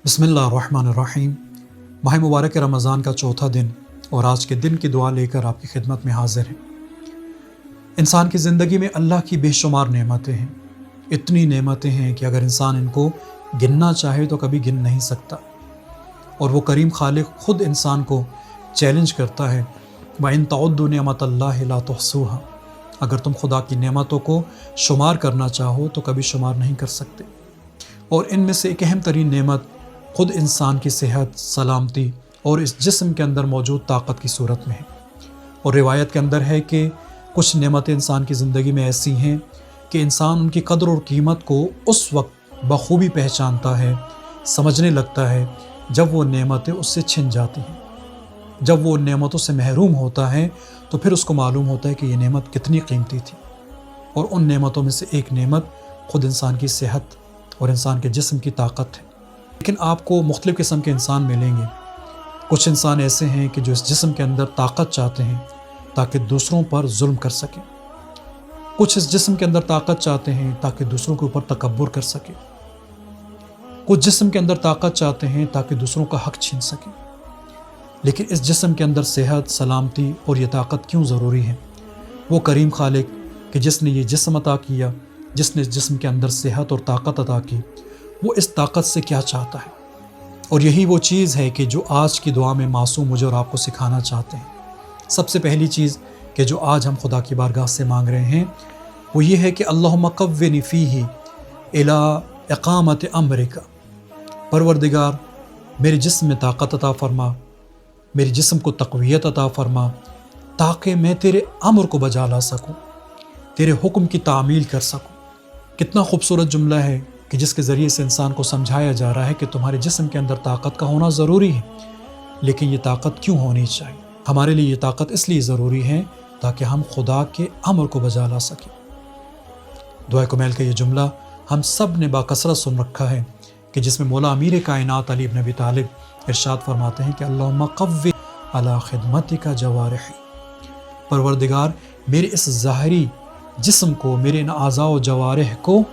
बिस्मिल्लाहिर्रहमानिर्रहीम। माह मुबारक रमज़ान का चौथा दिन और आज के दिन की दुआ लेकर आपकी खिदमत में हाजिर हैं। इंसान की ज़िंदगी में अल्लाह की बेशुमार नेमतें हैं। इतनी नेमतें हैं कि अगर इंसान इनको गिनना चाहे तो कभी गिन नहीं सकता। और वो करीम खालिक ख़ुद इंसान को चैलेंज करता है, व इन तउद्दू निअमतल्लाहि ला तुहसूहा। अगर तुम खुदा की नेमतों को शुमार करना चाहो तो कभी शुमार नहीं कर सकते। और इनमें से एक अहम तरीन नेमत ख़ुद इंसान की सेहत, सलामती और इस जिस्म के अंदर मौजूद ताकत की सूरत में है। और रिवायत के अंदर है कि कुछ नेमतें इंसान की ज़िंदगी में ऐसी हैं कि इंसान उनकी कदर और कीमत को उस वक्त बखूबी पहचानता है, समझने लगता है जब वो नेमतें उससे छिन जाती हैं। जब वो उन नेमतों से महरूम होता है तो फिर उसको मालूम होता है कि ये नेमत कितनी कीमती थी। और उन नेमतों में से एक नेमत ख़ुद इंसान की सेहत और इंसान के जिस्म की ताकत है। लेकिन आपको मुख्तलिफ़ किस्म के इंसान मिलेंगे। कुछ इंसान ऐसे हैं कि जो इस जिस्म के अंदर ताकत चाहते हैं ताकि दूसरों पर जुल्म कर सकें। कुछ इस जिस्म के अंदर ताकत चाहते हैं ताकि दूसरों के ऊपर तकब्बुर कर सकें। कुछ जिस्म के अंदर ताकत चाहते हैं ताकि दूसरों का हक छीन सकें। लेकिन इस जिस्म के अंदर सेहत, सलामती और ये ताकत क्यों ज़रूरी है? वो करीम खालिक कि जिसने ये जिस्म अता किया, जिसने इस जिस्म के अंदर सेहत और ताकत अता की, वो इस ताकत से क्या चाहता है? और यही वो चीज़ है कि जो आज की दुआ में मासूम मुझे और आपको सिखाना चाहते हैं। सबसे पहली चीज़ कि जो आज हम खुदा की बारगाह से मांग रहे हैं वो ये है कि अल्लाहुम्मा कव्विनी फ़ीही इला इक़ामत अम्रिका। परवरदिगार, मेरे जिस्म में ताकत अता फ़रमा, मेरे जिस्म को तक़वियत अता फ़रमा ताकि मैं तेरे अम्र को बजा ला सकूँ, तेरे हुक्म की तामील कर सकूँ। कितना खूबसूरत जुमला है कि जिसके ज़रिए से इंसान को समझाया जा रहा है कि तुम्हारे जिस्म के अंदर ताकत का होना ज़रूरी है। लेकिन ये ताकत क्यों होनी चाहिए? हमारे लिए ये ताकत इसलिए ज़रूरी है ताकि हम खुदा के अम्र को बजा ला सकें। दुआ कुमैल का ये जुमला हम सब ने बाकसरत सुन रखा है कि जिसमें मौला अमीर कायनात अली इब्न अबी तालिब इरशाद फरमाते हैं कि अल्लाहुम्मा क़व्वि अला खिदमतिका जवारिही। परवरदिगार, मेरे इस ज़ाहिरी जिस्म को, मेरे इन आज़ा व जवारिह को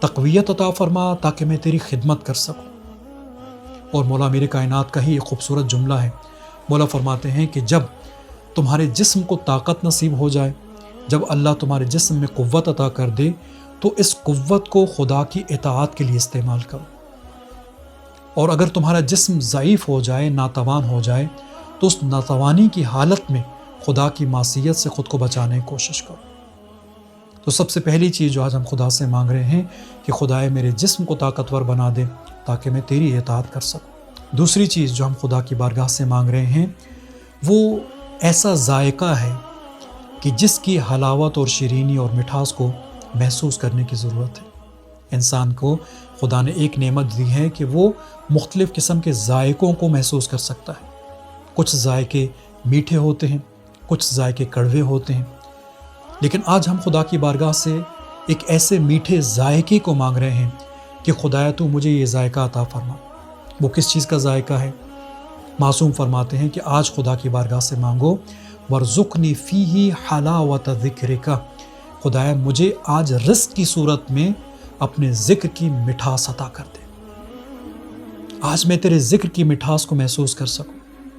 तक़वियत अता फ़रमा ताकि मैं तेरी खिदमत कर सकूँ। और मौला मेरे कायनात का ही एक खूबसूरत जुमला है। मौला फरमाते हैं कि जब तुम्हारे जिस्म को ताकत नसीब हो जाए, जब अल्लाह तुम्हारे जिस्म में क़ुव्वत अता कर दे, तो इस क़ुव्वत को खुदा की इताअत के लिए इस्तेमाल करो। और अगर तुम्हारा जिस्म ज़ईफ़ हो जाए, नातवान हो जाए, तो उस नातवानी की हालत में खुदा की मासियत से ख़ुद को बचाने की कोशिश करो। तो सबसे पहली चीज़ जो आज हम खुदा से मांग रहे हैं कि खुदाए मेरे जिस्म को ताकतवर बना दे ताकि मैं तेरी इताअत कर सकूँ। दूसरी चीज़ जो हम खुदा की बारगाह से मांग रहे हैं वो ऐसा जायका है कि जिसकी हलावत और शीरीनी और मिठास को महसूस करने की ज़रूरत है। इंसान को खुदा ने एक नेमत दी है कि वो मुख्तलिफ़ किस्म के जायकों को महसूस कर सकता है। कुछ जायके मीठे होते हैं, कुछ जायके कड़वे होते हैं। लेकिन आज हम खुदा की बारगाह से एक ऐसे मीठे जायके को मांग रहे हैं कि खुदाया तू मुझे ये जायका अता फरमा। वो किस चीज़ का जायका है? मासूम फरमाते हैं कि आज खुदा की बारगाह से मांगो, वरज़ुक़नी फ़ीही हलावत ज़िक्रिका। खुदाया मुझे आज रिज़्क़ की सूरत में अपने ज़िक्र की मिठास अता कर दे। आज मैं तेरे ज़िक्र की मिठास को महसूस कर सकूँ।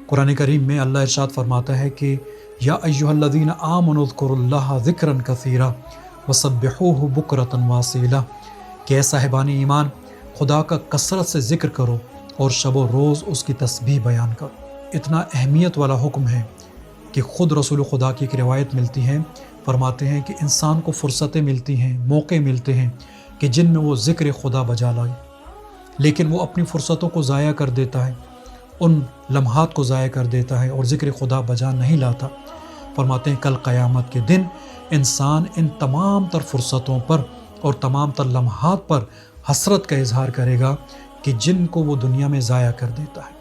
कुरान करीम में अल्लाह इरशाद फरमाता है कि या अय्युहल्लज़ीना आमनु ज़्कुरुल्लाह ज़िक्रन कसीरा वसब्बिहूहु बुक्रतन वासीला। कि ऐ साहिबान ईमान, खुदा का कसरत से ज़िक्र करो और शब व रोज़ उसकी तस्बीह बयान करो। इतना अहमियत वाला हुक्म है कि ख़ुद रसूल खुदा की एक रिवायत मिलती है, फरमाते हैं कि इंसान को फ़ुर्सतें मिलती हैं, मौके मिलते हैं कि जिनमें वो ज़िक्र खुदा बजा लाए, लेकिन वो अपनी फ़ुर्सतों को ज़ाया कर देता है, उन लम्हात को ज़ाया कर देता है और ज़िक्र खुदा बजा नहीं लाता। फरमाते हैं कल क़यामत के दिन इंसान इन तमाम तर फ़ुर्सतों पर और तमाम तर लम्हात पर हसरत का इजहार करेगा कि जिनको वो दुनिया में ज़ाया कर देता है,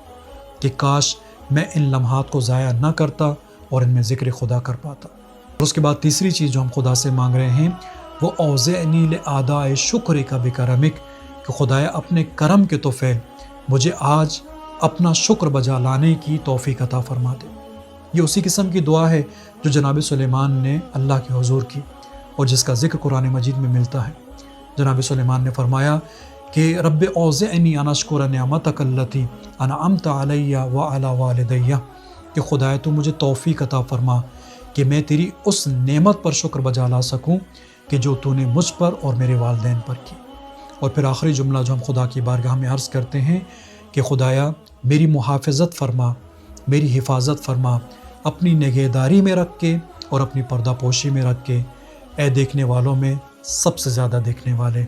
कि काश मैं इन लम्हात को ज़ाया ना करता और इनमें ज़िक्र खुदा कर पाता। और उसके बाद तीसरी चीज़ जो हम खुदा से मांग रहे हैं वो औज़अनी लिअदाए शुक्रिका बिकरमिक। कि खुदाया अपने करम के तोफ़ैल मुझे आज अपना शुक्र बजा लाने की तौफ़ीक अता फ़रमा दे। ये उसी किस्म की दुआ है जो जनाब सुलेमान ने अल्लाह के हुज़ूर की और जिसका ज़िक्र कुरान मजीद में मिलता है। जनाब सुलेमान ने फरमाया کہ رب اوزعنی ان اشکر نعمتک التی انعمت علی وعلی والدی، کہ خدایا تو مجھے توفیق عطا فرما کہ میں تیری اس نعمت پر شکر بجا لا سکوں کہ جو تو نے مجھ پر اور میرے والدین پر کی۔ اور پھر آخری جملہ جو ہم خدا کی بارگاہ میں عرض کرتے ہیں کہ خدایا میری محافظت فرما، میری حفاظت فرما، اپنی نگہداری میں رکھ کے اور اپنی پردہ پوشی میں رکھ کے، اے دیکھنے والوں میں سب سے زیادہ دیکھنے والے،